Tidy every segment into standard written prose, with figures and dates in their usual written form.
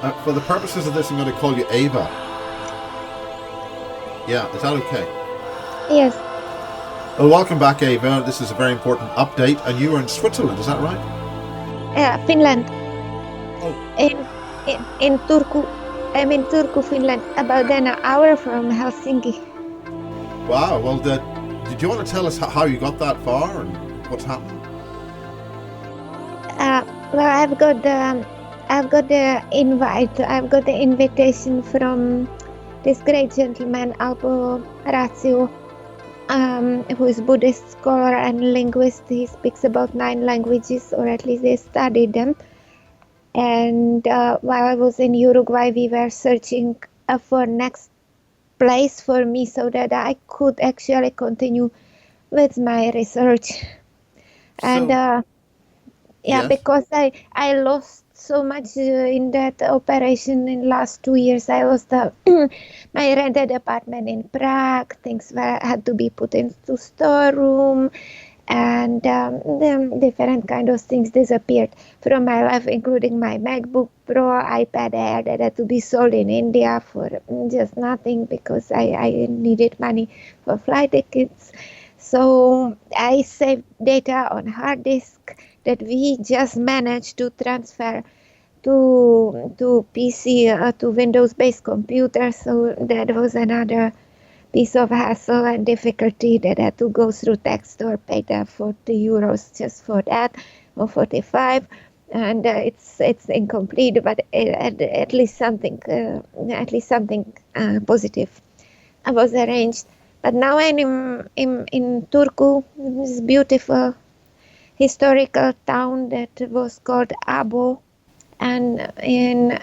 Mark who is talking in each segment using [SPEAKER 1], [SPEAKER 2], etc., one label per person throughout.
[SPEAKER 1] For the purposes of this, I'm going to call you Eva. Yeah, is that okay?
[SPEAKER 2] Yes.
[SPEAKER 1] Well, welcome back, Eva. This is a very important update, and you are in Switzerland, is that right?
[SPEAKER 2] Finland.
[SPEAKER 1] Oh.
[SPEAKER 2] In Turku. I'm in Turku, Finland, about an hour from Helsinki.
[SPEAKER 1] Wow. Well, did you want to tell us how you got that far and what's happening?
[SPEAKER 2] Well, I've got the invite. I've got the invitation from this great gentleman, Alpo Ratio, who is Buddhist scholar and linguist. He speaks about 9 languages, or at least he studied them. And while I was in Uruguay, we were searching for next place for me so that I could actually continue with my research. And
[SPEAKER 1] yes.
[SPEAKER 2] Because I lost so much in that operation in last 2 years. I lost my rented apartment in Prague. Things had to be put into storeroom, and different kind of things disappeared from my life, including my MacBook Pro, iPad Air that had to be sold in India for just nothing because I needed money for flight tickets. So I saved data on hard disk that we just managed to transfer to PC, to Windows-based computers. So that was another piece of hassle and difficulty that I had to go through text or pay the 40 euros just for that, or 45. And it's incomplete, but at least something positive was arranged. But now I'm in Turku, this beautiful historical town that was called Abo, and in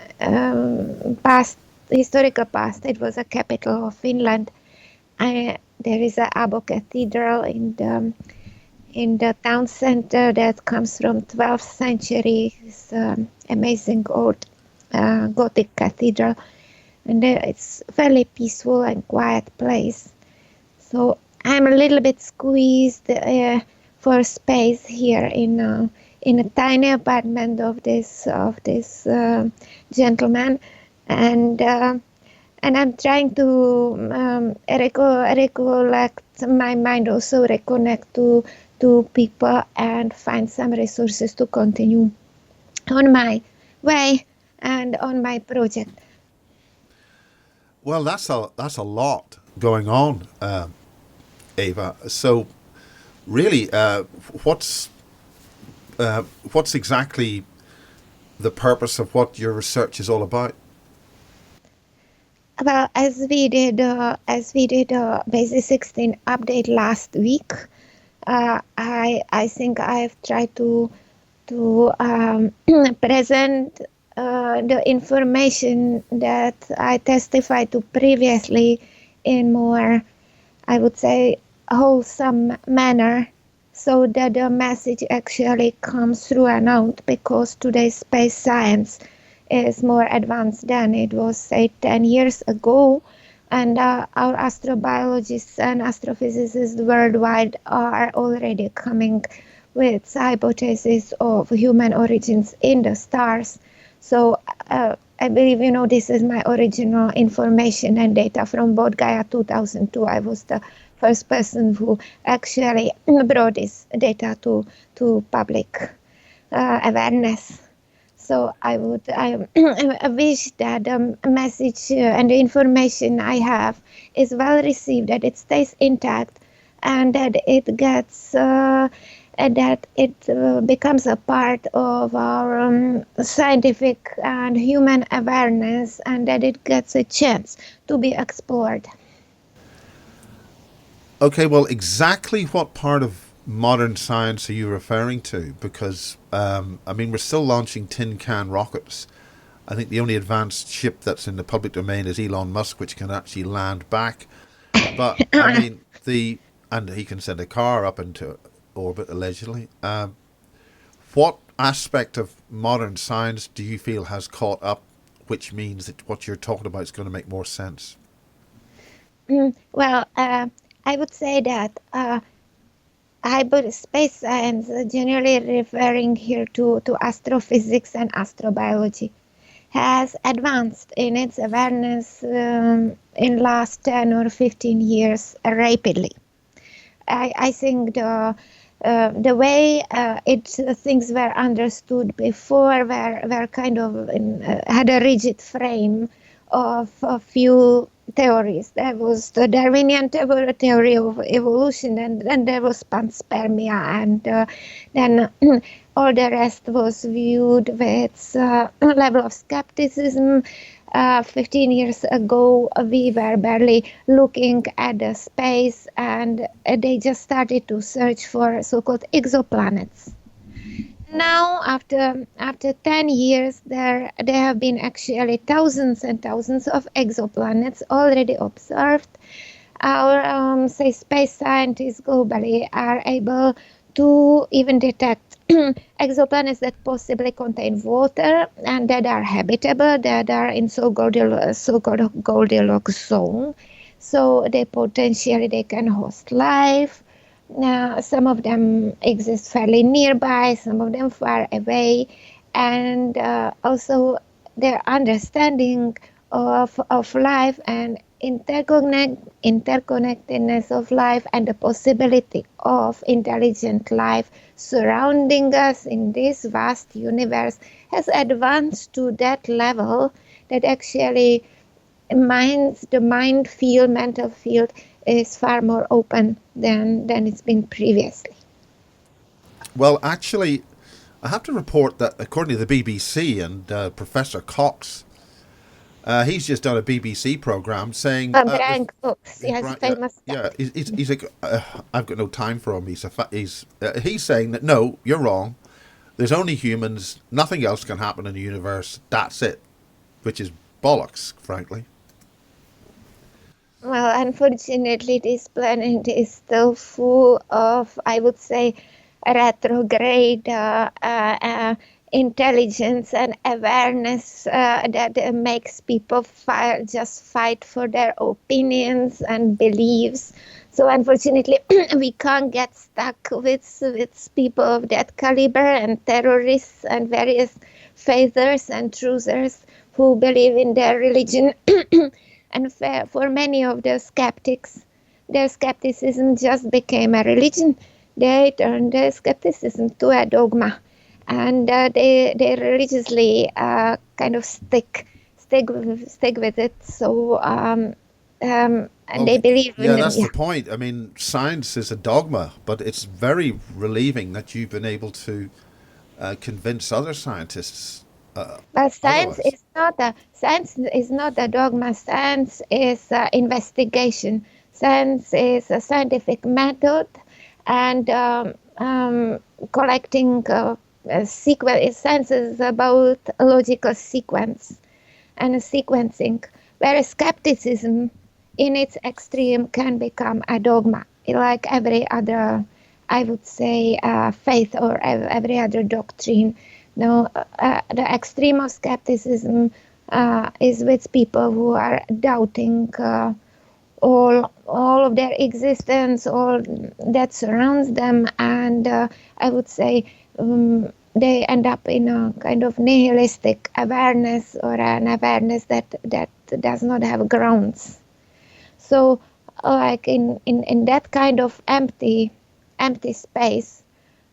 [SPEAKER 2] historical past it was a capital of Finland. There is a Abo Cathedral in the town center that comes from 12th century. It's amazing old Gothic cathedral, and it's fairly peaceful and quiet place. So I'm a little bit squeezed for space here in a tiny apartment of this gentleman, and I'm trying to recollect my mind, also reconnect to people and find some resources to continue on my way and on my project.
[SPEAKER 1] Well, that's a lot going on, Eva. So, really, what's exactly the purpose of what your research is all about?
[SPEAKER 2] Well, as we did Basic 16 update last week, I think I've tried to present the information that I testified to previously in more, I would say, wholesome manner, so that the message actually comes through and out, because today's space science is more advanced than it was, say, 10 years ago. And our astrobiologists and astrophysicists worldwide are already coming with hypotheses of human origins in the stars. So I believe, this is my original information and data from Bodh Gaya 2002. I was the first person who actually brought this data to public awareness. So I wish that the message and the information I have is well received, that it stays intact, and that it gets that it becomes a part of our scientific and human awareness, and that it gets a chance to be explored.
[SPEAKER 1] Okay, well, exactly what part of modern science are you referring to? Because, we're still launching tin can rockets. I think the only advanced ship that's in the public domain is Elon Musk, which can actually land back. But, and he can send a car up into orbit, allegedly. What aspect of modern science do you feel has caught up, which means that what you're talking about is going to make more sense?
[SPEAKER 2] Well, I would say that space science, generally referring here to astrophysics and astrobiology. has advanced in its awareness in last 10 or 15 years rapidly. I think the way things were understood before were kind of had a rigid frame of a few theories. There was the Darwinian theory of evolution, and then there was panspermia, and then all the rest was viewed with a level of skepticism. 15 years ago, we were barely looking at the space, and they just started to search for so-called exoplanets. Now, after 10 years, there have been actually thousands and thousands of exoplanets already observed. Our, space scientists globally are able to even detect exoplanets that possibly contain water and that are habitable, that are in so-called Goldilocks zone. So they can host life. Some of them exist fairly nearby, some of them far away, and also their understanding of life and interconnectedness of life and the possibility of intelligent life surrounding us in this vast universe has advanced to that level that actually the mental field is far more open than it's been previously.
[SPEAKER 1] Well, actually, I have to report that according to the BBC and Professor Cox, he's just done a BBC program saying
[SPEAKER 2] Brian Cox, yes, famous.
[SPEAKER 1] He's like, I've got no time for him. He's saying that no, you're wrong. There's only humans. Nothing else can happen in the universe. That's it, which is bollocks, frankly.
[SPEAKER 2] Well, unfortunately, this planet is still full of, I would say, retrograde intelligence and awareness that makes people fight for their opinions and beliefs. So unfortunately, we can't get stuck with people of that caliber and terrorists and various faithers and truthers who believe in their religion. And for many of the skeptics, their skepticism just became a religion. They turned their skepticism to a dogma, and they religiously kind of stick with it. So and they believe in it.
[SPEAKER 1] Yeah, that's the point. I mean, science is a dogma, but it's very relieving that you've been able to convince other scientists.
[SPEAKER 2] But science is not a dogma. Science is investigation. Science is a scientific method, and collecting sequence. Science is about a logical sequence and a sequencing, whereas skepticism, in its extreme, can become a dogma, like every other, I would say, faith or every other doctrine. Now, the extreme of skepticism is with people who are doubting all of their existence, all that surrounds them, and I would say they end up in a kind of nihilistic awareness, or an awareness that does not have grounds. So, like in that kind of empty space,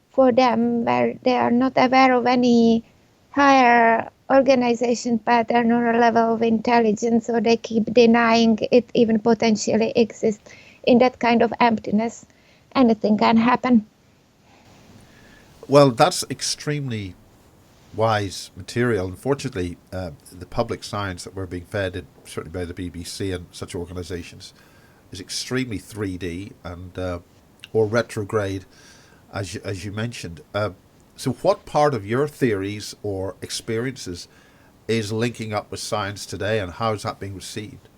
[SPEAKER 2] for them, where they are not aware of any higher organization pattern or a level of intelligence, or they keep denying it even potentially exists. In that kind of emptiness, anything can happen.
[SPEAKER 1] Well, that's extremely wise material. Unfortunately, the public science that we're being fed, certainly by the BBC and such organisations, is extremely 3D and or retrograde, as you mentioned. So what part of your theories or experiences is linking up with science today, and how is that being received?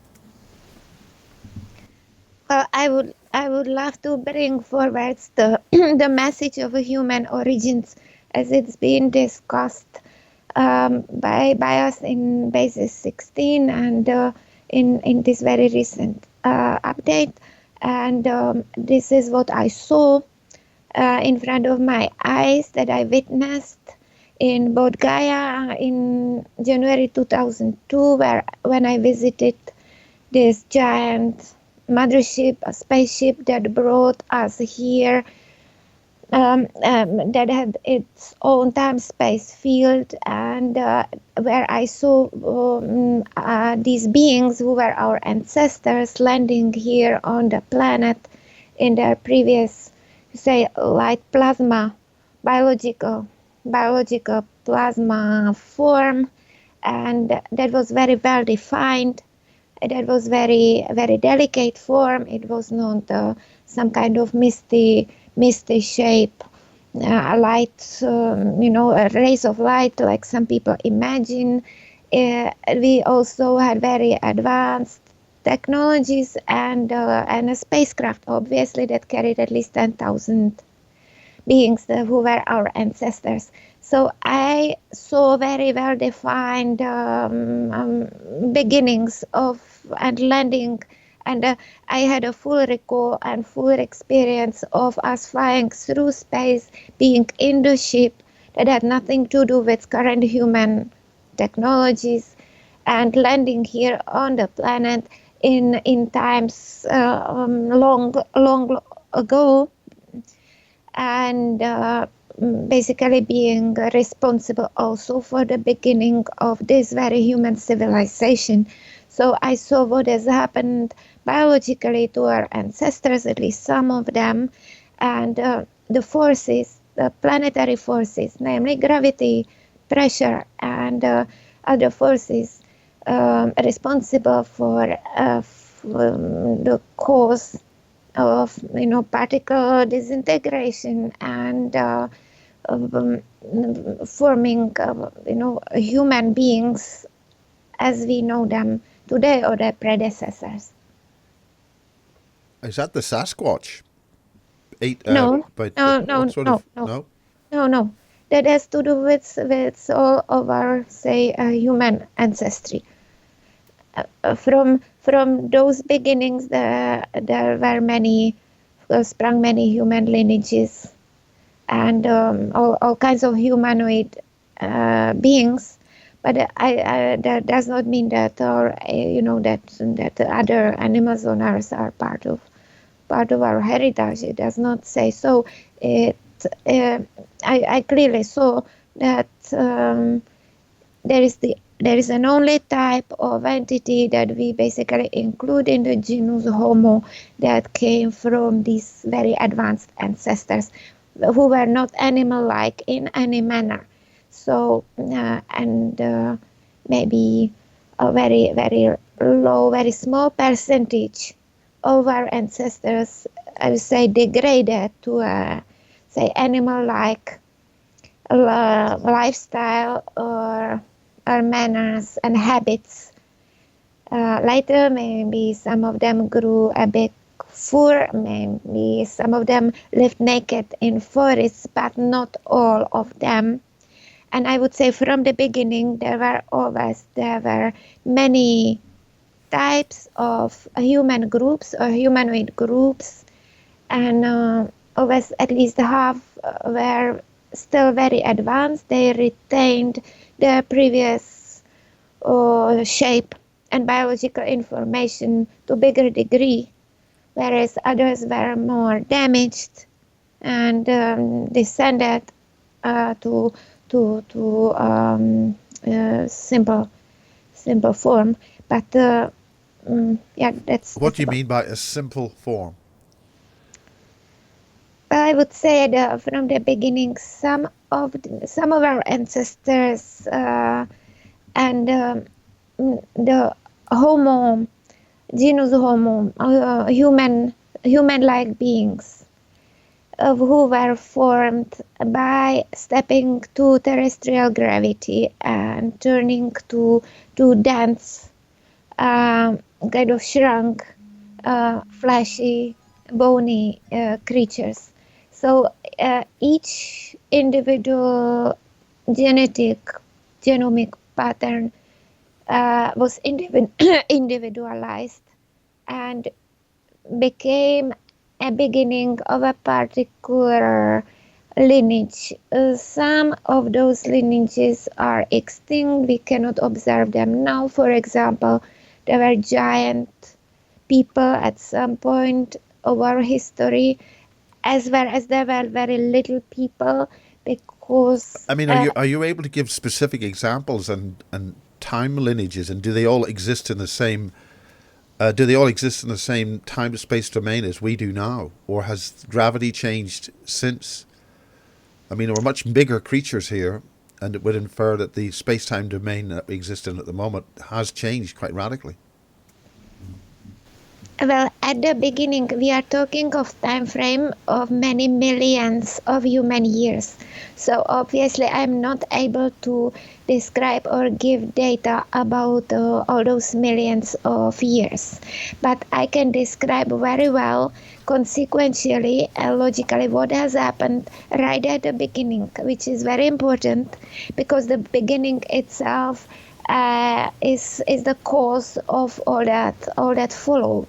[SPEAKER 2] Well, I would love to bring forward the the message of human origins as it's been discussed by us in Basis 16 and in this very recent update. And this is what I saw in front of my eyes, that I witnessed in Bodh Gaya in January 2002, when I visited this giant mothership, a spaceship that brought us here, that had its own time-space field, and where I saw these beings who were our ancestors landing here on the planet in their previous, say, light plasma, biological plasma form, and that was very well defined. That was very delicate form. It was not some kind of misty shape, a light, a rays of light like some people imagine. We also had very advanced technologies and a spacecraft, obviously, that carried at least 10,000 beings who were our ancestors. So I saw very well defined beginnings of and landing, and I had a full recall and full experience of us flying through space, being in the ship that had nothing to do with current human technologies, and landing here on the planet in times long ago, and basically being responsible also for the beginning of this very human civilization. So I saw what has happened biologically to our ancestors, at least some of them, and the forces, the planetary forces, namely gravity, pressure, and other forces responsible for the cause of particle disintegration and forming human beings as we know them today, or their predecessors.
[SPEAKER 1] Is that the Sasquatch?
[SPEAKER 2] No. That has to do with all of our, say, human ancestry. From those beginnings, there were sprung many human lineages, and all kinds of humanoid beings. But that does not mean that that other animals on Earth are part of our heritage. It does not say so. I clearly saw that there is an only type of entity that we basically include in the genus Homo that came from these very advanced ancestors who were not animal-like in any manner. So, maybe a very, very low, very small percentage of our ancestors, I would say, degraded to a, say, animal-like lifestyle or manners and habits. Later, maybe some of them grew a big fur, maybe some of them lived naked in forests, but not all of them. And I would say from the beginning, there were many types of human groups or humanoid groups, and always at least half were still very advanced. They retained their previous shape and biological information to a bigger degree, whereas others were more damaged and descended to simple form. But that's.
[SPEAKER 1] What do you mean by a simple form?
[SPEAKER 2] I would say that from the beginning, some of our ancestors and the Homo, genus Homo, human-like beings, who were formed by stepping to terrestrial gravity and turning to dense, kind of shrunk, fleshy, bony creatures. So each individual genomic pattern was individualized and became a beginning of a particular lineage. Some of those lineages are extinct. We cannot observe them now. For example, there were giant people at some point of our history, as well as there were very little people, because
[SPEAKER 1] I mean, are you able to give specific examples and time lineages, and do they all exist in the same? Do they all exist in the same time-space domain as we do now, or has gravity changed since? I mean, we're much bigger creatures here, and it would infer that the space-time domain that we exist in at the moment has changed quite radically.
[SPEAKER 2] well, at the beginning, we are talking of time frame of many millions of human years. So obviously, I'm not able to describe or give data about all those millions of years. But I can describe very well, consequentially and logically, what has happened right at the beginning, which is very important, because the beginning itself is the cause of all that followed.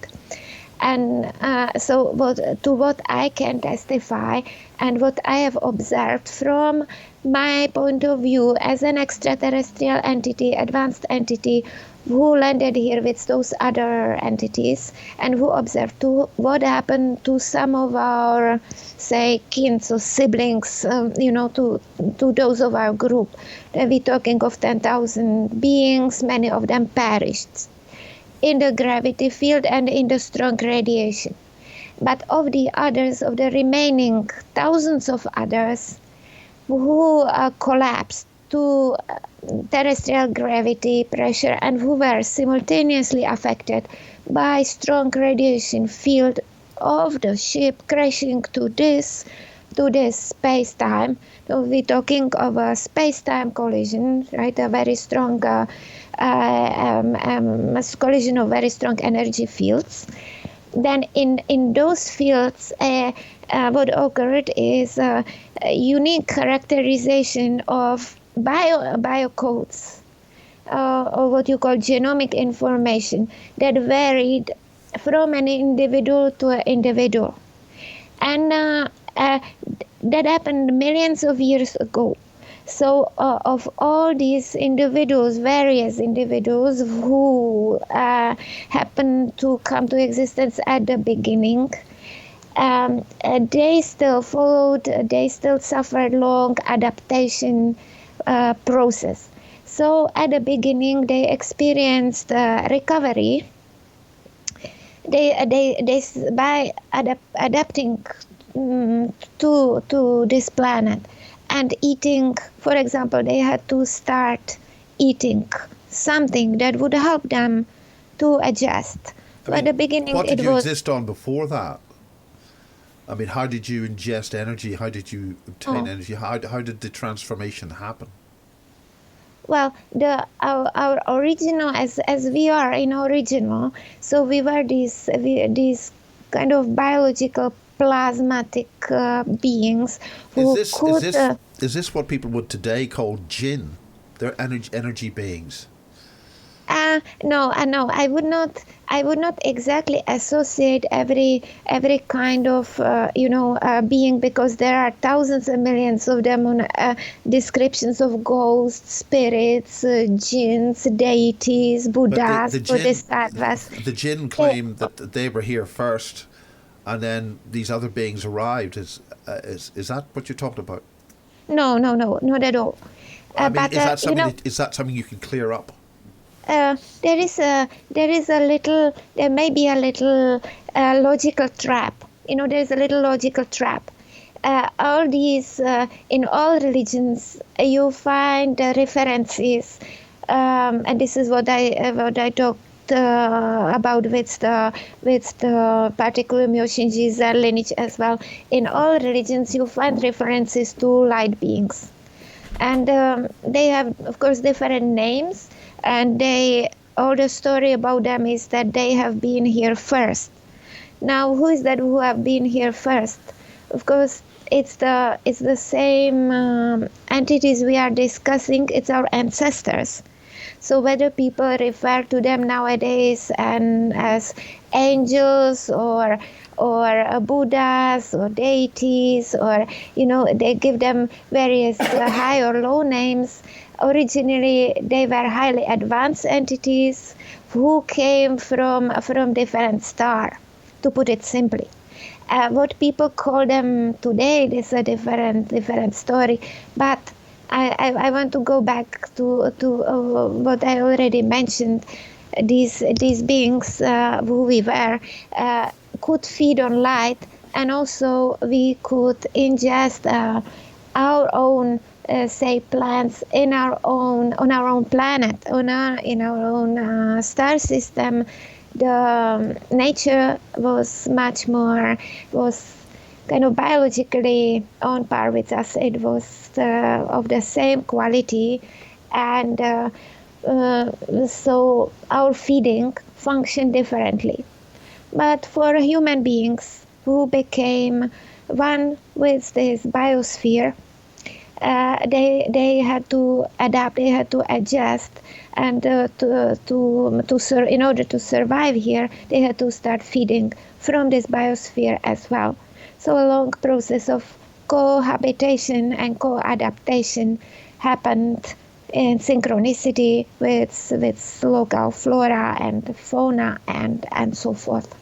[SPEAKER 2] And so what I can testify and what I have observed from my point of view as an extraterrestrial entity, advanced entity, who landed here with those other entities and who observed what happened to some of our, say, kin or siblings, to those of our group. We're talking of 10,000 beings, many of them perished in the gravity field and in the strong radiation. But of the others, of the remaining thousands of others who collapsed to terrestrial gravity pressure and who were simultaneously affected by strong radiation field of the ship crashing to this space-time. So we're talking of a space-time collision, right? A very strong collision of very strong energy fields. Then in those fields, what occurred is a unique characterization of biocodes, or what you call genomic information, that varied from an individual to an individual. And that happened millions of years ago. So of all these individuals, various individuals who happened to come to existence at the beginning, they still followed, they still suffered long adaptation process. So at the beginning, they experienced recovery. They by adapting to this planet and eating, for example, they had to start eating something that would help them to adjust. So at the beginning,
[SPEAKER 1] what did you exist on before that? I mean, how did you ingest energy? How did you obtain energy? How did the transformation happen?
[SPEAKER 2] Well, our original, as we are in original, so we were these kind of biological plasmatic beings who
[SPEAKER 1] is this what people would today call jinn? They're energy beings.
[SPEAKER 2] No, I would not exactly associate every kind of being, because there are thousands and millions of them on descriptions of ghosts, spirits, jinns, deities, Buddhas, Bodhisattvas.
[SPEAKER 1] The jinn claim that they were here first, and then these other beings arrived. Is that what you're talking about?
[SPEAKER 2] No, not at all.
[SPEAKER 1] Is that something you can clear up?
[SPEAKER 2] There may be a little logical trap. There is a little logical trap. All these, in all religions, you find references, and this is what I talked about with the particular Myoshinji's lineage as well. In all religions, you find references to light beings, and they have, of course, different names. And all the story about them is that they have been here first. Now, who is that who have been here first? Of course, it's the same entities we are discussing. It's our ancestors. So whether people refer to them nowadays and as angels or or Buddhas or deities, or they give them various high or low names. Originally, they were highly advanced entities who came from different star, to put it simply. What people call them today is a different story. But I want to go back to what I already mentioned. These beings who we were could feed on light, and also we could ingest our own say plants on our own planet, in our own star system. The nature was kind of biologically on par with us. It was of the same quality, and so our feeding functioned differently. But for human beings who became one with this biosphere, they had to adapt, they had to adjust, and in order to survive here, they had to start feeding from this biosphere as well. So a long process of cohabitation and co-adaptation happened in synchronicity with local flora and fauna and so forth.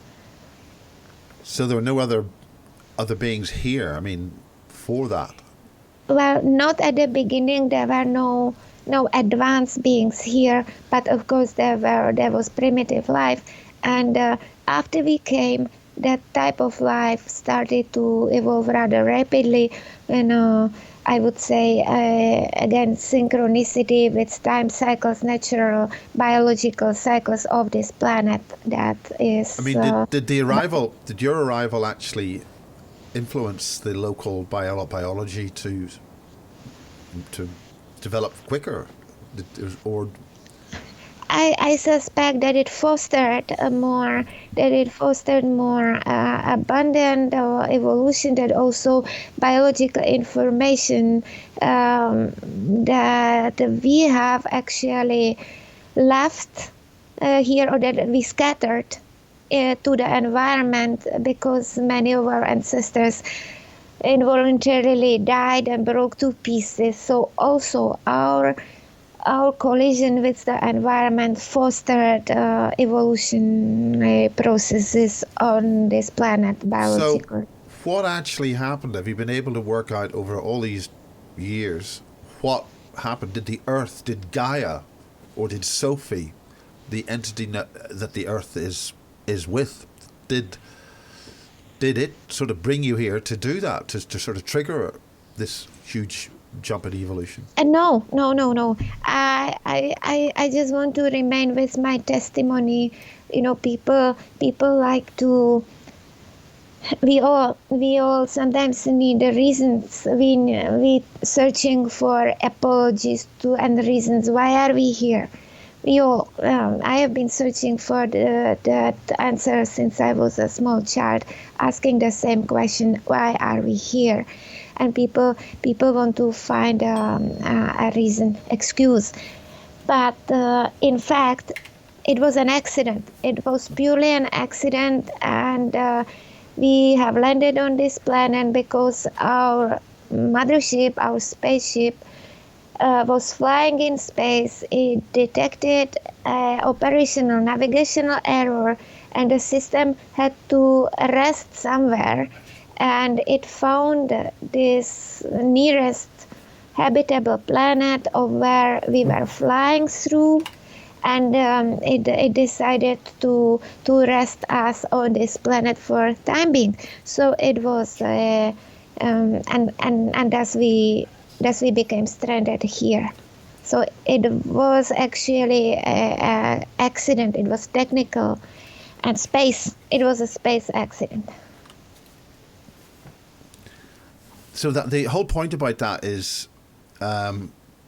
[SPEAKER 1] So there were no other beings here, I mean, for that?
[SPEAKER 2] Well, not at the beginning. There were no advanced beings here, but of course there was primitive life, and after we came, that type of life started to evolve rather rapidly. I would say again, synchronicity with time cycles, natural biological cycles of this planet. That is.
[SPEAKER 1] I mean, did your arrival actually influence the local biology to develop quicker, or?
[SPEAKER 2] I suspect that it fostered more abundant evolution, that also biological information that we have actually left here, or that we scattered to the environment, because many of our ancestors involuntarily died and broke to pieces. So also our collision with the environment fostered evolutionary processes on this planet biologically.
[SPEAKER 1] So what actually happened? Have you been able to work out over all these years what happened? Did Gaia, or did Sophie, the entity that the Earth is with, did it sort of bring you here to do that, to sort of trigger this huge jump in evolution?
[SPEAKER 2] No. I just want to remain with my testimony. People like to. We all sometimes need the reasons. We searching for apologies to and reasons. Why are we here? I have been searching for that answer since I was a small child, asking the same question: why are we here? And people want to find a reason, excuse. But in fact, it was an accident. It was purely an accident, and we have landed on this planet because our mothership, our spaceship, was flying in space. It detected operational navigational error, and the system had to rest somewhere, and it found this nearest habitable planet of where we were flying through, and it decided to rest us on this planet for time being. So it was and thus we became stranded here. So it was actually an accident. It was technical, and it was a space accident.
[SPEAKER 1] So that the whole point about that is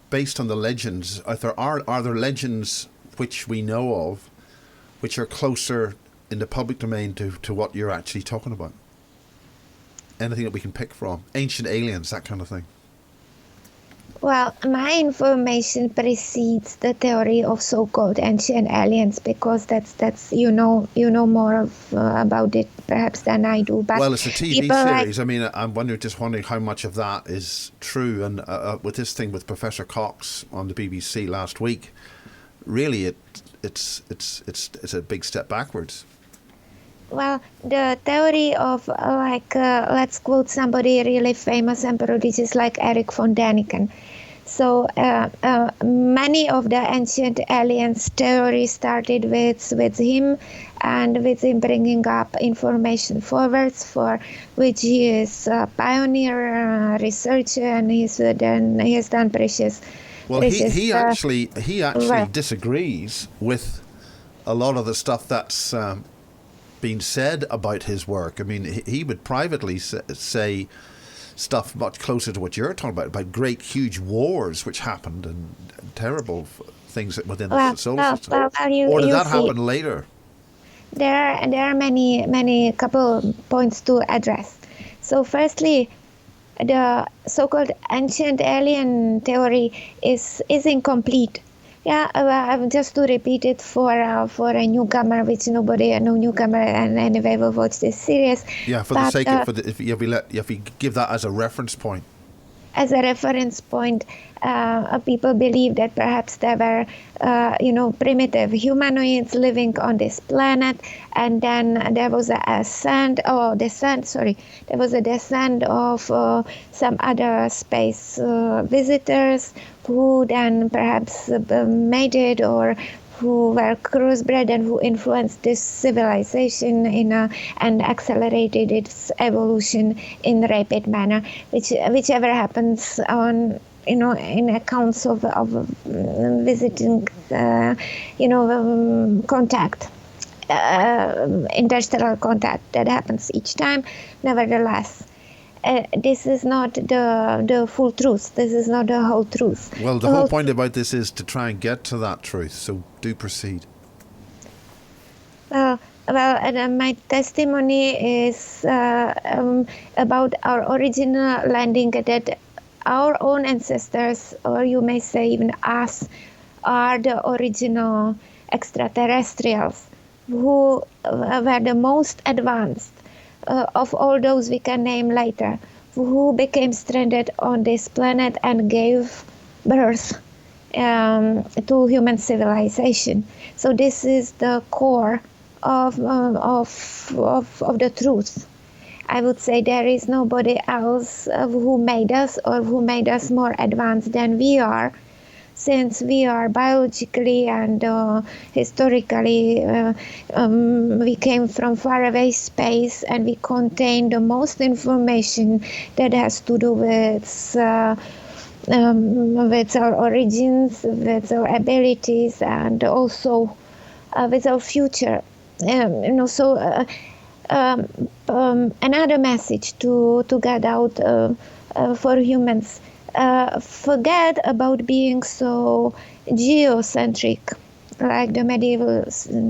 [SPEAKER 1] based on the legends. Are there legends which we know of which are closer in the public domain to what you're actually talking about? Anything that we can pick from? Ancient aliens, that kind of thing.
[SPEAKER 2] Well, my information precedes the theory of so-called ancient aliens because that's you know more about it perhaps than I do. But
[SPEAKER 1] Well, it's a TV
[SPEAKER 2] people like
[SPEAKER 1] series. I mean, I'm wondering how much of that is true. And with this thing with Professor Cox on the BBC last week, really, it's a big step backwards.
[SPEAKER 2] well, the theory of let's quote somebody really famous and prodigious like Eric von Däniken. So many of the ancient aliens theories started with him, and with him bringing up information forwards, for which he is a pioneer researcher, and he has done precious.
[SPEAKER 1] Well,
[SPEAKER 2] precious
[SPEAKER 1] he actually
[SPEAKER 2] work.
[SPEAKER 1] disagrees with a lot of the stuff that's been said about his work. I mean, he would privately say stuff much closer to what you're talking about great huge wars which happened and terrible things within the solar system. Or did that happen later?
[SPEAKER 2] There are many couple points to address. So firstly, the so-called ancient alien theory is incomplete. Yeah, just to repeat it for a newcomer, which no newcomer and anyway will watch this series.
[SPEAKER 1] Yeah, for the sake of if you give that as a reference point.
[SPEAKER 2] As a reference point, people believe that perhaps there were, primitive humanoids living on this planet, and then there was a descent of some other space visitors who then perhaps made it, or who were crossbred and who influenced this civilization and accelerated its evolution in a rapid manner, whichever happens on in accounts of visiting contact, interstellar contact that happens each time. Nevertheless, this is not the full truth. This is not the whole truth.
[SPEAKER 1] Well, the whole point about this is to try and get to that truth. So do proceed.
[SPEAKER 2] Well, my testimony is about our original landing, that our own ancestors, or you may say even us, are the original extraterrestrials who were the most advanced of all those we can name later, who became stranded on this planet and gave birth to human civilization. So this is the core of the truth. I would say there is nobody else who made us, or who made us more advanced than we are, since we are biologically and historically, we came from faraway space, and we contain the most information that has to do with our origins, with our abilities, and also with our future. Another message to get out for humans: forget about being so geocentric, like the medieval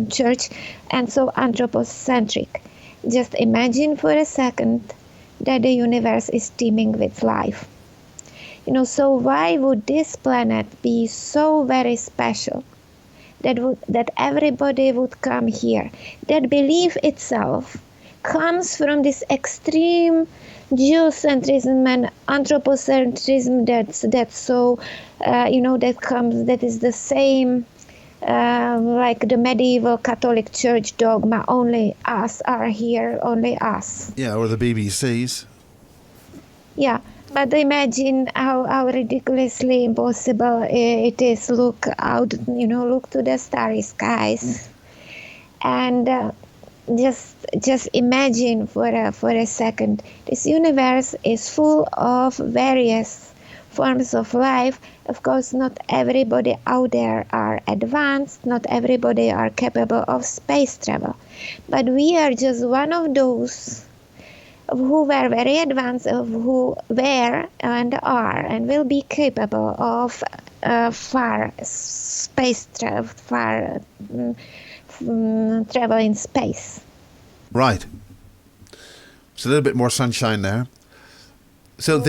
[SPEAKER 2] church, and so anthropocentric. Just imagine for a second that the universe is teeming with life. So why would this planet be so very special that everybody would come here? That belief itself comes from this extreme geocentrism and anthropocentrism that is the same like the medieval Catholic Church dogma: only us are here, only us.
[SPEAKER 1] Yeah, or the BBC's.
[SPEAKER 2] Yeah, but imagine how ridiculously impossible it is. Look out, look to the starry skies, and just imagine for a second, this universe is full of various forms of life. Of course, not everybody out there are advanced, not everybody are capable of space travel, but we are just one of those who were very advanced, of who were and are and will be capable of far space travel, travel in space.
[SPEAKER 1] Right. So a little bit more sunshine there. So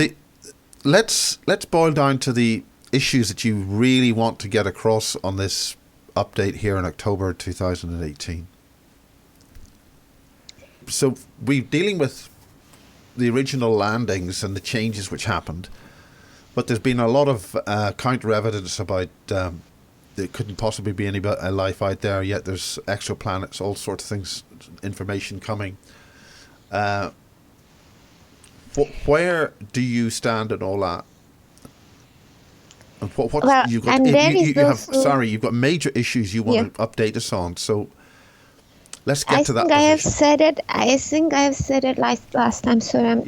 [SPEAKER 1] let's boil down to the issues that you really want to get across on this update here in October 2018. So we're dealing with the original landings and the changes which happened, but there's been a lot of counter evidence about there couldn't possibly be any life out there, yet there's exoplanets, all sorts of things, information coming. Where do you stand in all that? And you've got major issues you want to update us on. So let's get to that.
[SPEAKER 2] I think I have said it last time. So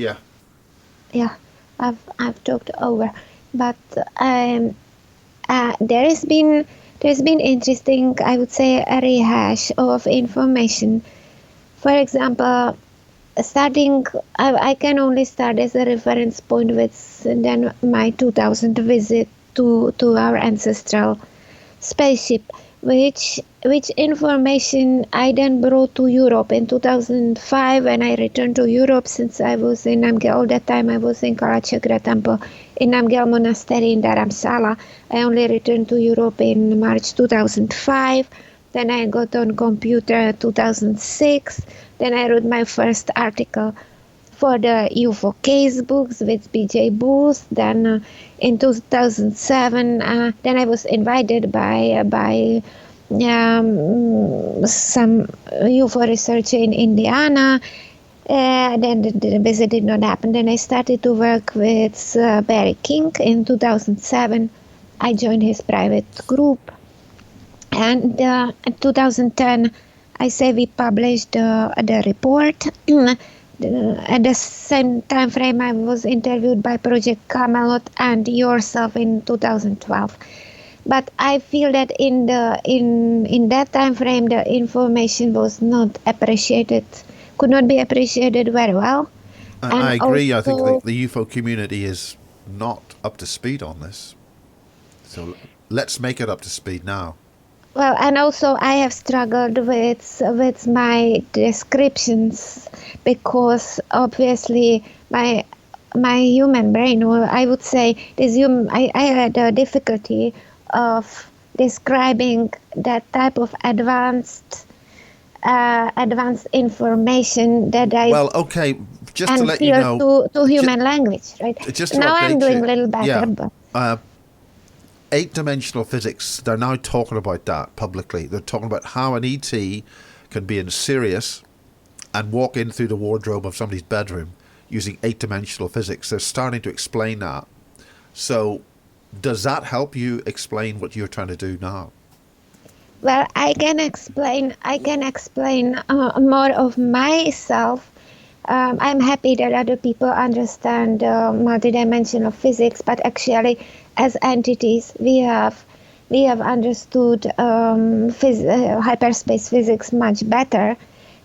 [SPEAKER 2] I've talked over, but there's been interesting, I would say, a rehash of information. For example, I can only start as a reference point with then my 2000 visit to our ancestral spaceship, which information I then brought to Europe in 2005 when I returned to Europe, since I was in Namgyal all that time. I was in Kalachakra temple in Namgyal monastery in Dharamsala. I only returned to Europe in March 2005. Then I got on computer 2006. Then I wrote my first article for the UFO case books with BJ Booth. Then in 2007, then I was invited by some UFO researcher in Indiana. Then the visit did not happen. Then I started to work with Barry King in 2007. I joined his private group. And in 2010, I say we published the report. At the same time frame, I was interviewed by Project Camelot and yourself in 2012. But I feel that in that time frame, the information was not appreciated, could not be appreciated very well.
[SPEAKER 1] I agree. I think the UFO community is not up to speed on this. So let's make it up to speed now.
[SPEAKER 2] Well, and also I have struggled with my descriptions, because obviously my human brain, or I would say I had a difficulty of describing that type of advanced information that I
[SPEAKER 1] just to let you know
[SPEAKER 2] to human language, right? Now I'm doing a little better,
[SPEAKER 1] but. 8-dimensional physics, they're now talking about that publicly. They're talking about how an ET can be in Sirius and walk in through the wardrobe of somebody's bedroom using 8-dimensional physics. They're starting to explain that. So does that help you explain what you're trying to do now?
[SPEAKER 2] Well, I can explain more of myself. I'm happy that other people understand multidimensional physics, but actually, as entities, we have understood hyperspace physics much better.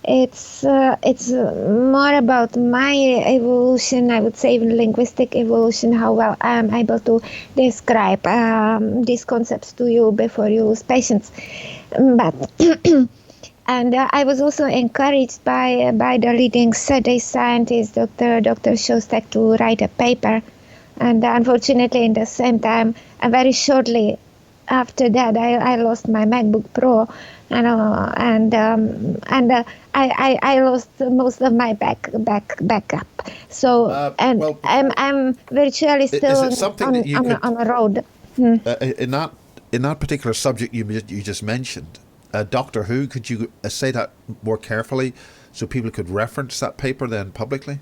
[SPEAKER 2] It's more about my evolution, I would say, even linguistic evolution, how well I am able to describe these concepts to you before you lose patience. But and I was also encouraged by the leading SETI scientist, Dr. Shostak, to write a paper. And unfortunately, in the same time, very shortly after that, I lost my MacBook Pro, and I lost most of my backup. So I'm virtually still on the road.
[SPEAKER 1] In that particular subject you just mentioned, Doctor Who, could you say that more carefully so people could reference that paper then publicly?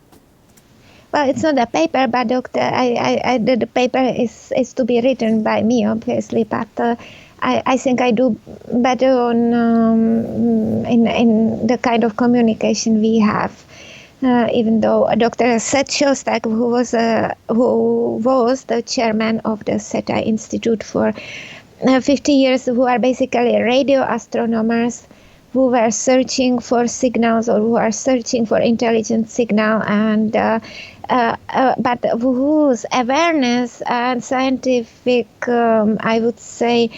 [SPEAKER 2] Well, it's not a paper, but the paper is to be written by me, obviously. But I think I do better on in the kind of communication we have. Even though Dr. Seth Shostak, who was the chairman of the SETI Institute for 50 years, who are basically radio astronomers, who were searching for signals, or who are searching for intelligent signal, and but whose awareness and scientific, I would say,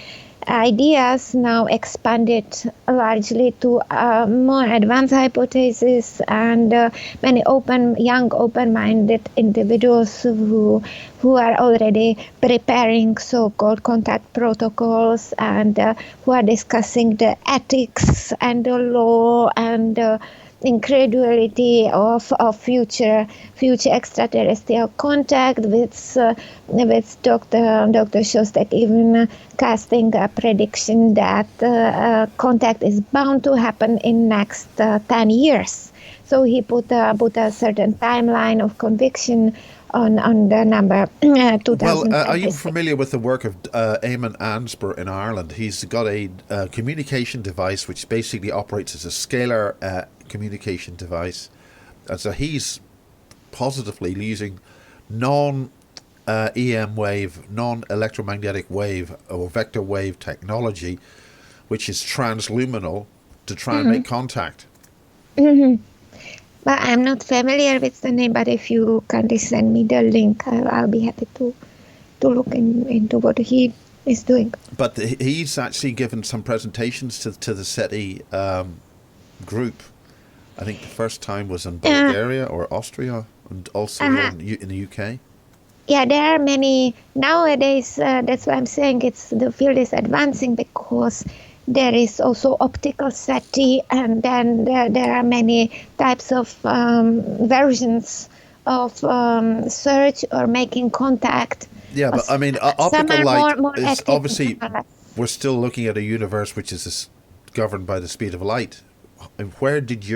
[SPEAKER 2] ideas now expanded largely to more advanced hypotheses, and many young open-minded individuals who are already preparing so-called contact protocols, and who are discussing the ethics and the law and incredulity of future extraterrestrial contact, with Dr. Shostak even casting a prediction that contact is bound to happen in next 10 years. So he put a certain timeline of conviction on the number 2000.
[SPEAKER 1] Well, are you familiar with the work of Eamon Ansborough in Ireland? He's got a communication device which basically operates as a scalar communication device. And so he's positively using non-EM wave, non-electromagnetic wave or vector wave technology, which is transluminal, to try and make contact.
[SPEAKER 2] Mm-hmm. But I'm not familiar with the name, but if you kindly send me the link, I'll be happy to look into what he is doing.
[SPEAKER 1] But he's actually given some presentations to the SETI group. I think the first time was in Bulgaria or Austria, and also in the UK.
[SPEAKER 2] Yeah, there are many nowadays. That's why I'm saying the field is advancing, because there is also optical SETI, and then there are many types of versions of search or making contact.
[SPEAKER 1] Yeah, but I mean, optical light is obviously, we're still looking at a universe which is governed by the speed of light. And where did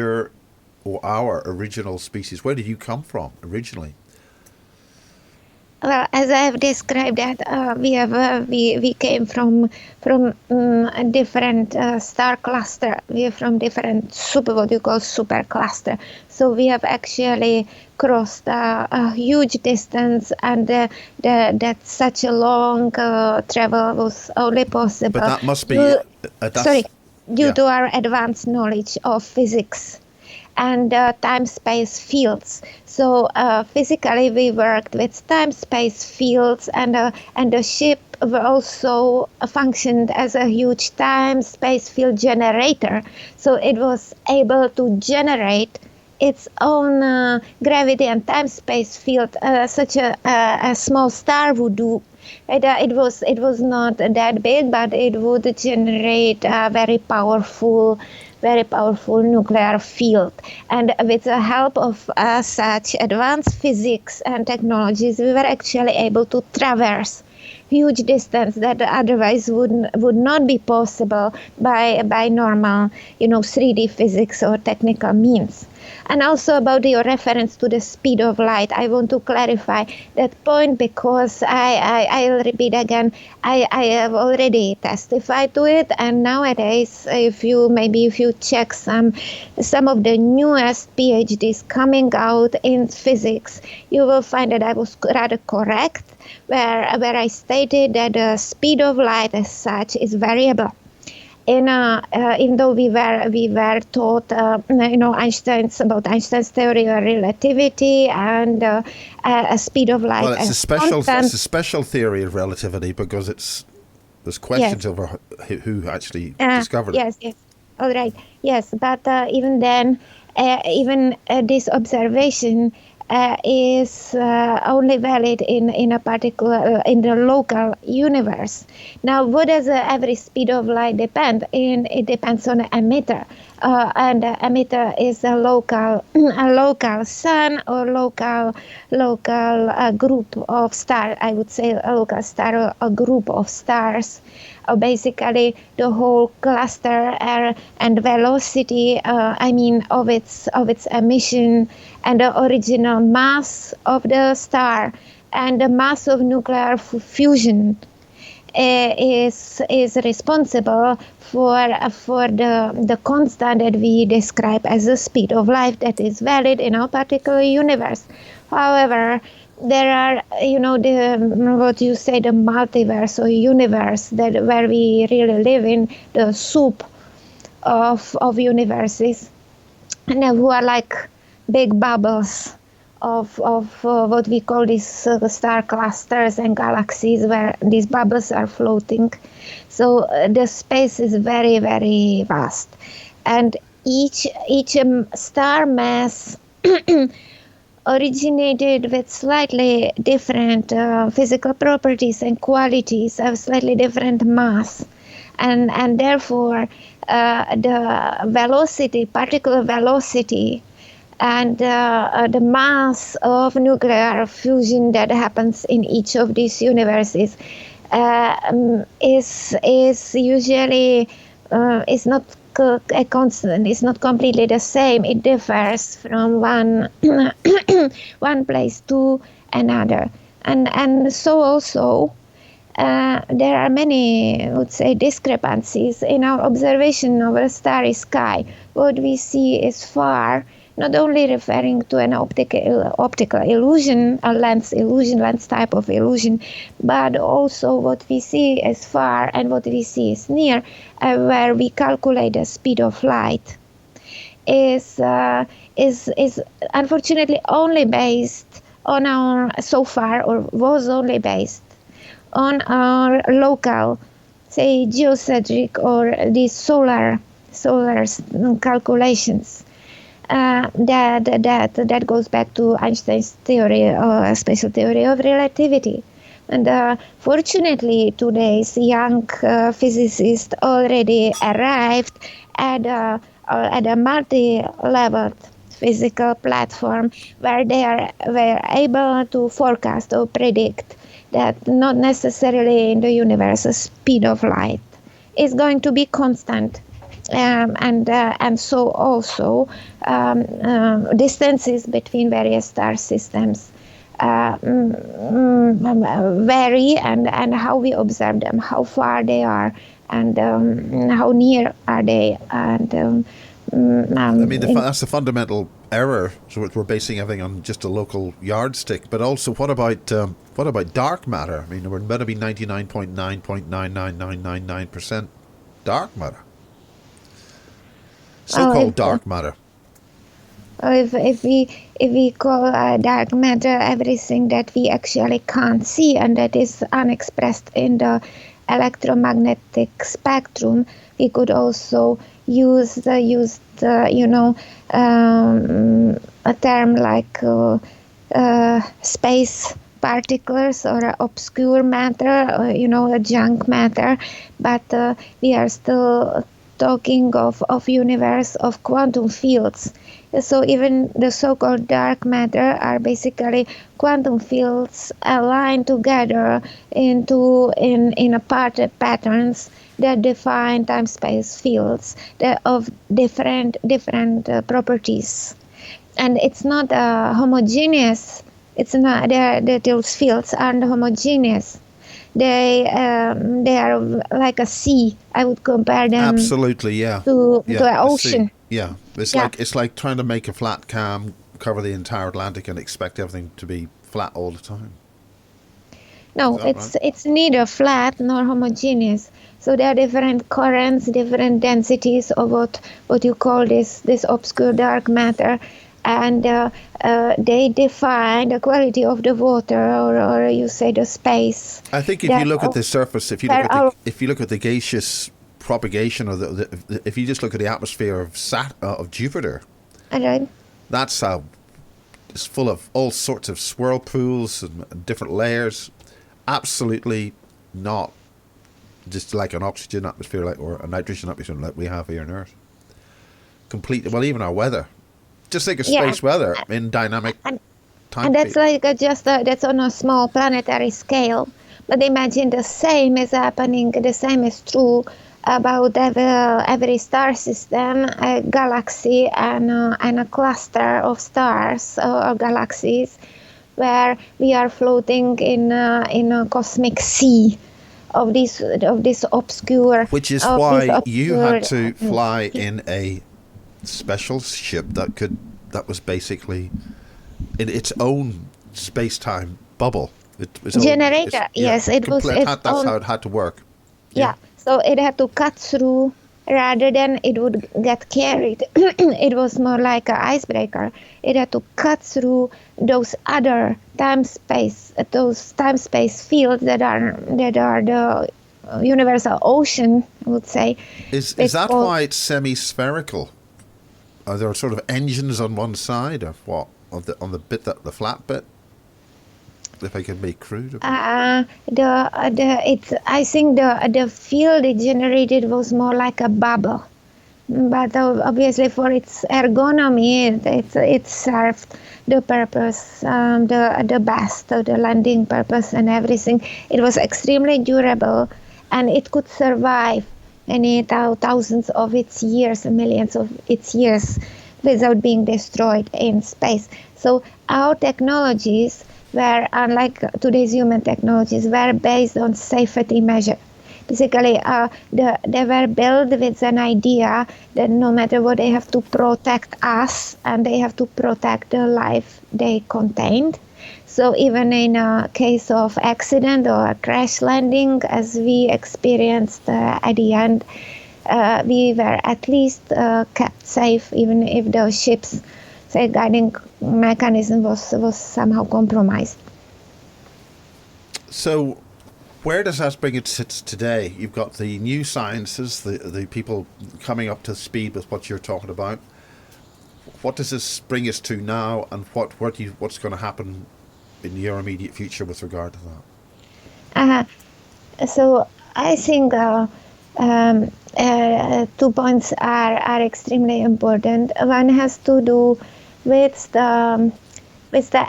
[SPEAKER 1] our original species, where did you come from originally?
[SPEAKER 2] Well, as I have described that, we came from a different star cluster. We are from different what you call super cluster. So we have actually crossed a huge distance, and that such a long travel was only possible.
[SPEAKER 1] But that must be
[SPEAKER 2] due to our advanced knowledge of physics and time-space fields. So physically we worked with time-space fields, and the ship also functioned as a huge time-space field generator. So it was able to generate its own gravity and time-space field, such a small star would do. It was not that big, but it would generate a very powerful nuclear field. And with the help of such advanced physics and technologies, we were actually able to traverse huge distance that otherwise would not be possible by normal 3D physics or technical means. And also about your reference to the speed of light, I want to clarify that point, because I'll repeat again, I have already testified to it, and nowadays if you check some of the newest PhDs coming out in physics, you will find that I was rather correct, where I stated that the speed of light as such is variable. Even though we were taught Einstein's theory of relativity and a speed of light.
[SPEAKER 1] Well, it's a special theory of relativity, because there's questions over who actually discovered it.
[SPEAKER 2] Yes. All right. Yes, but even then, this observation is only valid in a particular in the local universe. Now, what does every speed of light depend? It depends on the emitter, and the emitter is a local sun or local group of stars. I would say a local star or a group of stars. Basically, the whole cluster and velocity, of its emission, and the original mass of the star, and the mass of nuclear fusion is responsible for the constant that we describe as the speed of light that is valid in our particular universe. However, there are, what you say, the multiverse or universe where we really live in, the soup of universes, and who are like big bubbles what we call these star clusters and galaxies where these bubbles are floating. So the space is very, very vast. And each star mass originated with slightly different physical properties and qualities of slightly different mass. And therefore the velocity, particle velocity, and the mass of nuclear fusion that happens in each of these universes is usually is not a constant. It's not completely the same. It differs from one one place to another, and so also there are many, I would say, discrepancies in our observation of a starry sky. What we see is far, not only referring to an optical illusion, a lens type of illusion, but also what we see is far and what we see is near, where we calculate the speed of light, is unfortunately only based on our, so far, or was only based on our local, say, geocentric or these solar calculations. That goes back to Einstein's theory, special theory of relativity. And fortunately, today's young physicists already arrived at a multi-leveled physical platform where they were able to forecast or predict that not necessarily in the universe the speed of light is going to be constant. And so also distances between various star systems vary, and how we observe them, how far they are, and how near are they. And
[SPEAKER 1] that's the fundamental error. So we're basing everything on just a local yardstick. But also, what about dark matter? I mean, we're meant to be 99.9.99999% dark matter. So-called dark matter.
[SPEAKER 2] If we call dark matter everything that we actually can't see and that is unexpressed in the electromagnetic spectrum, we could also use a term like space particles or obscure matter, a junk matter, but we are still talking of universe of quantum fields. So even the so-called dark matter are basically quantum fields aligned together in patterns that define time-space fields of different properties. And it's not homogeneous. It's not those fields aren't homogeneous. They are like a sea. I would compare them.
[SPEAKER 1] Absolutely, yeah.
[SPEAKER 2] To an ocean.
[SPEAKER 1] Yeah, it's like trying to make a flat cam cover the entire Atlantic and expect everything to be flat all the time.
[SPEAKER 2] No, it's neither flat nor homogeneous. So there are different currents, different densities of what you call this obscure dark matter, and they define the quality of the water, or you say the space.
[SPEAKER 1] I think if you look at the surface, if you look at the gaseous propagation, or if you just look at the atmosphere of Jupiter,
[SPEAKER 2] right,
[SPEAKER 1] that's it's full of all sorts of swirl pools and different layers. Absolutely not just like an oxygen atmosphere, or a nitrogen atmosphere like we have here on Earth. Completely. Well, even our weather. Just think of space weather in dynamic time.
[SPEAKER 2] And that's that's on a small planetary scale. But imagine the same is happening. The same is true about every star system, a galaxy, and a cluster of stars or galaxies, where we are floating in a cosmic sea of this obscure.
[SPEAKER 1] Which is why you had to fly in a special ship that was basically in its own space-time bubble.
[SPEAKER 2] Generator, yes, it was.
[SPEAKER 1] That's how it had to work.
[SPEAKER 2] Yeah. So it had to cut through rather than it would get carried. It was more like an icebreaker. It had to cut through those other time-space fields that are the universal ocean, I would say.
[SPEAKER 1] Is that why it's semi-spherical? Are there sort of engines on one side, or what? On the bit the flat bit? If I could be crude.
[SPEAKER 2] I think the field it generated was more like a bubble, but obviously for its ergonomy, it served the purpose, the best, the landing purpose and everything. It was extremely durable, and it could survive thousands of its years, millions of its years, without being destroyed in space. So our technologies were, unlike today's human technologies, were based on safety measure. Basically, they were built with an idea that no matter what, they have to protect us and they have to protect the life they contained. So even in a case of accident or a crash landing, as we experienced at the end, we were at least kept safe, even if the ship's guiding mechanism was somehow compromised.
[SPEAKER 1] So where does that bring it sits today? You've got the new sciences, the people coming up to speed with what you're talking about. What does this bring us to now, and what's going to happen in your immediate future with regard to that?
[SPEAKER 2] So I think 2 points are extremely important. One has to do with the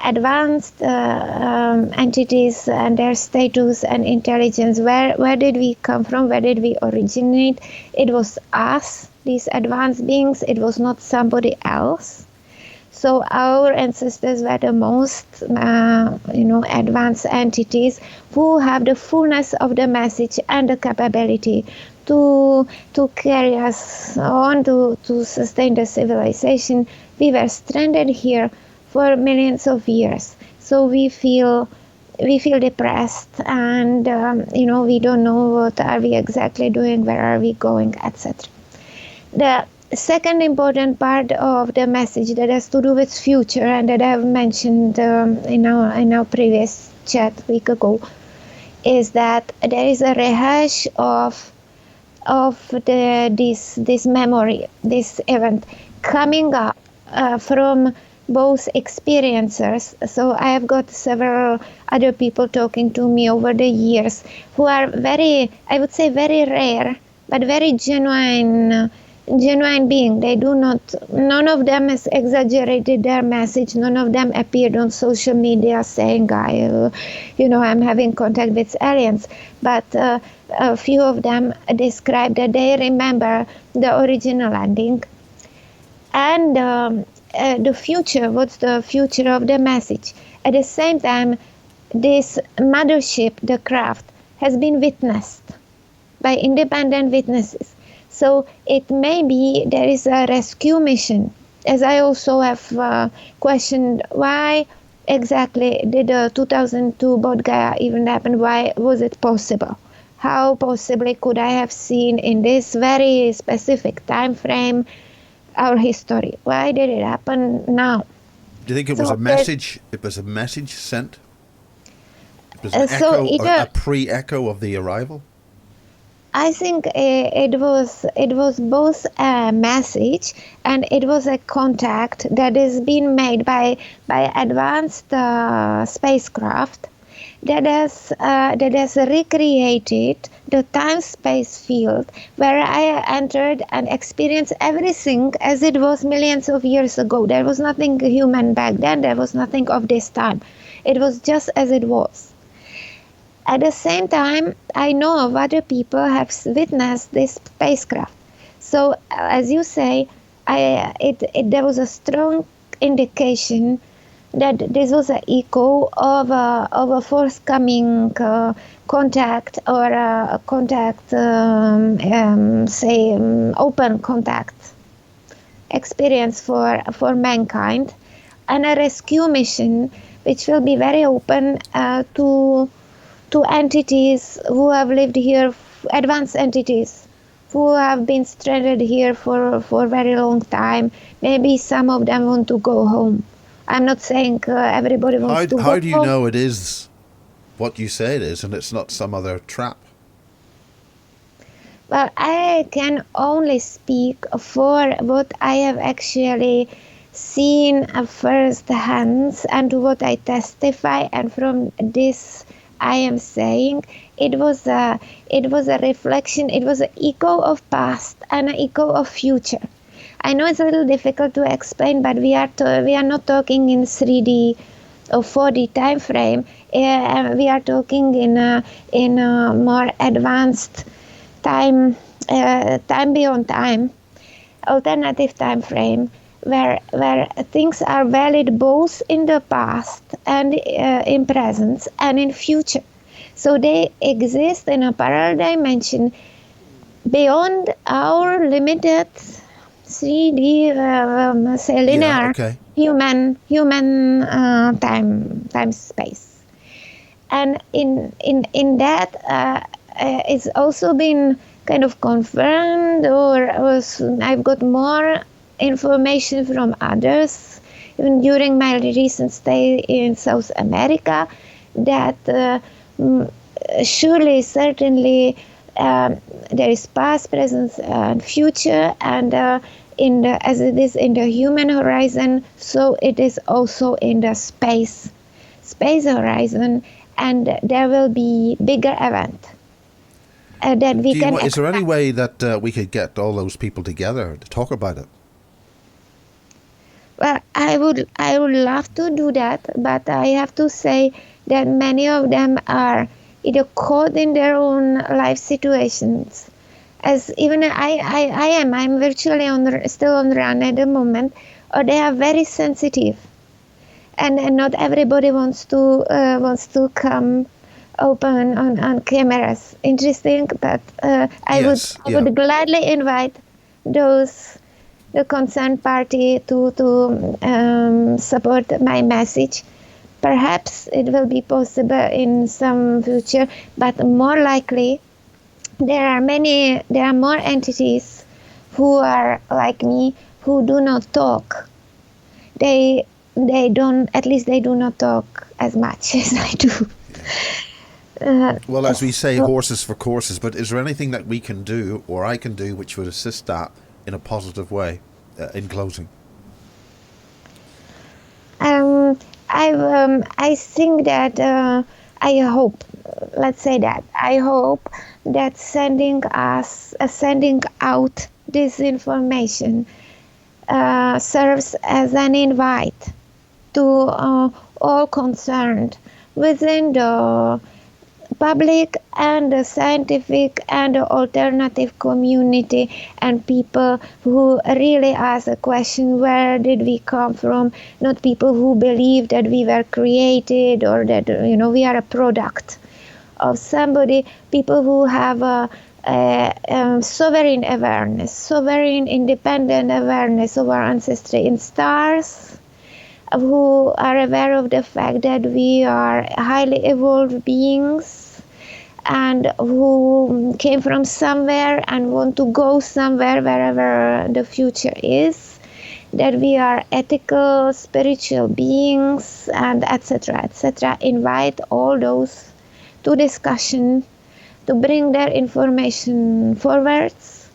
[SPEAKER 2] advanced entities and their status and intelligence. Where did we come from? Where did we originate? It was us, these advanced beings. It was not somebody else. So our ancestors were the most, advanced entities who have the fullness of the message and the capability to carry us on, to sustain the civilization. We were stranded here for millions of years, so we feel depressed, and we don't know what are we exactly doing, where are we going, etc. The second important part of the message that has to do with future, and that I've mentioned in our previous chat a week ago, is that there is a rehash of this memory, this event coming up from both experiencers. So I have got several other people talking to me over the years who are very, I would say, very rare, but very genuine being. None of them has exaggerated their message. None of them appeared on social media saying, I'm having contact with aliens. But a few of them described that they remember the original landing. And the future, what's the future of the message? At the same time, this mothership, the craft, has been witnessed by independent witnesses. So it may be there is a rescue mission, as I also have questioned why exactly did the 2002 Bodh Gaya even happen? Why was it possible? How possibly could I have seen in this very specific time frame our history? Why did it happen now?
[SPEAKER 1] Do you think it was a message? It was a message sent? It was an echo, a pre-echo of the arrival?
[SPEAKER 2] I think it was both a message and it was a contact that is being made by advanced spacecraft that has recreated the time-space field where I entered and experienced everything as it was millions of years ago. There was nothing human back then. There was nothing of this time. It was just as it was. At the same time, I know of other people have witnessed this spacecraft. So, as you say, there was a strong indication that this was an echo of a forthcoming contact or a contact, open contact experience for mankind, and a rescue mission which will be very open to entities who have lived here, advanced entities who have been stranded here for a very long time. Maybe some of them want to go home. I'm not saying everybody wants to go home.
[SPEAKER 1] How do you know it is what you say it is and it's not some other trap?
[SPEAKER 2] Well, I can only speak for what I have actually seen firsthand and what I testify, and from this I am saying it was a reflection, it was an echo of past and an echo of future. I know it's a little difficult to explain, but we are not talking in 3D or 4D time frame. We are talking in a more advanced time beyond time, alternative time frame, where things are valid both in the past and in present and in future. So they exist in a parallel dimension beyond our limited 3D, say linear human time space, and in that it's also been kind of confirmed, or I've got more information from others, even during my recent stay in South America, that surely, certainly, there is past, present, and future, and as it is in the human horizon, so it is also in the space horizon, and there will be bigger event that we can.
[SPEAKER 1] Is there any way that we could get all those people together to talk about it?
[SPEAKER 2] Well, I would love to do that, but I have to say that many of them are either caught in their own life situations, as even I'm virtually still on run at the moment, or they are very sensitive, and not everybody wants to come open on cameras. Interesting, but I would gladly invite the concerned party to support my message. Perhaps it will be possible in some future, but more likely there are more entities who are like me, who do not talk. They do not talk as much as I do.
[SPEAKER 1] Well, as we say, horses for courses, but is there anything that we can do, or I can do, which would assist that in a positive way, in closing?
[SPEAKER 2] I think that I hope that sending out this information serves as an invite to all concerned within the public and the scientific and the alternative community, and people who really ask the question, where did we come from? Not people who believe that we were created, or that we are a product of somebody. People who have a sovereign awareness, sovereign independent awareness of our ancestry in stars, who are aware of the fact that we are highly evolved beings, and who came from somewhere and want to go somewhere, wherever the future is, that we are ethical, spiritual beings, and etc., etc. Invite all those to discussion, to bring their information forwards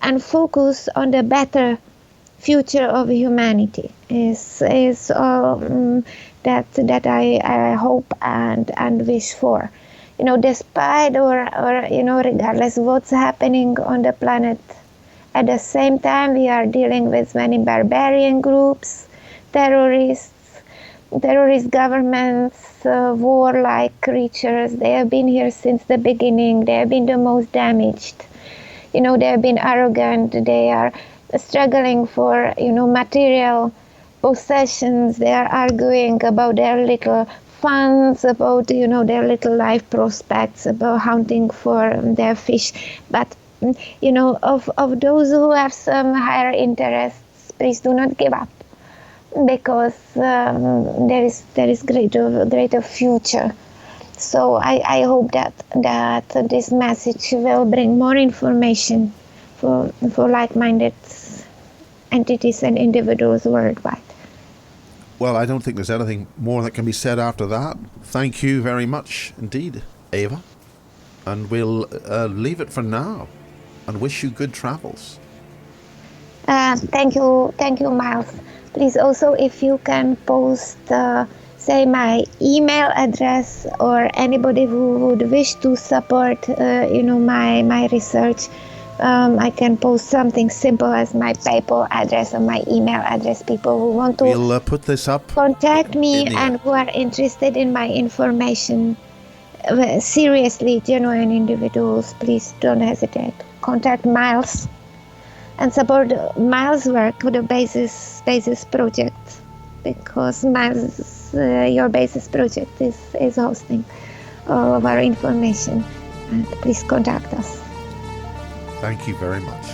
[SPEAKER 2] and focus on the better future of humanity is that I hope and wish for. Despite or regardless of what's happening on the planet, at the same time we are dealing with many barbarian groups, terrorist governments, warlike creatures. They have been here since the beginning. They have been the most damaged. They have been arrogant. They are struggling for material possessions. They are arguing about their little funds, about their little life prospects, about hunting for their fish. But of those who have some higher interests, please do not give up, because there is greater future. So I hope that this message will bring more information for like-minded entities and individuals worldwide.
[SPEAKER 1] Well, I don't think there's anything more that can be said after that. Thank you very much indeed, Eva. And we'll leave it for now and wish you good travels.
[SPEAKER 2] Thank you, Miles. Please also, if you can post, say, my email address, or anybody who would wish to support, my research, I can post something simple as my PayPal address or my email address. People who want to
[SPEAKER 1] we'll put this up,
[SPEAKER 2] contact me and who are interested in my information, seriously genuine individuals, please don't hesitate. Contact Miles and support Miles' work with the Basis project, because Miles, your Basis project is hosting all of our information. And please contact us.
[SPEAKER 1] Thank you very much.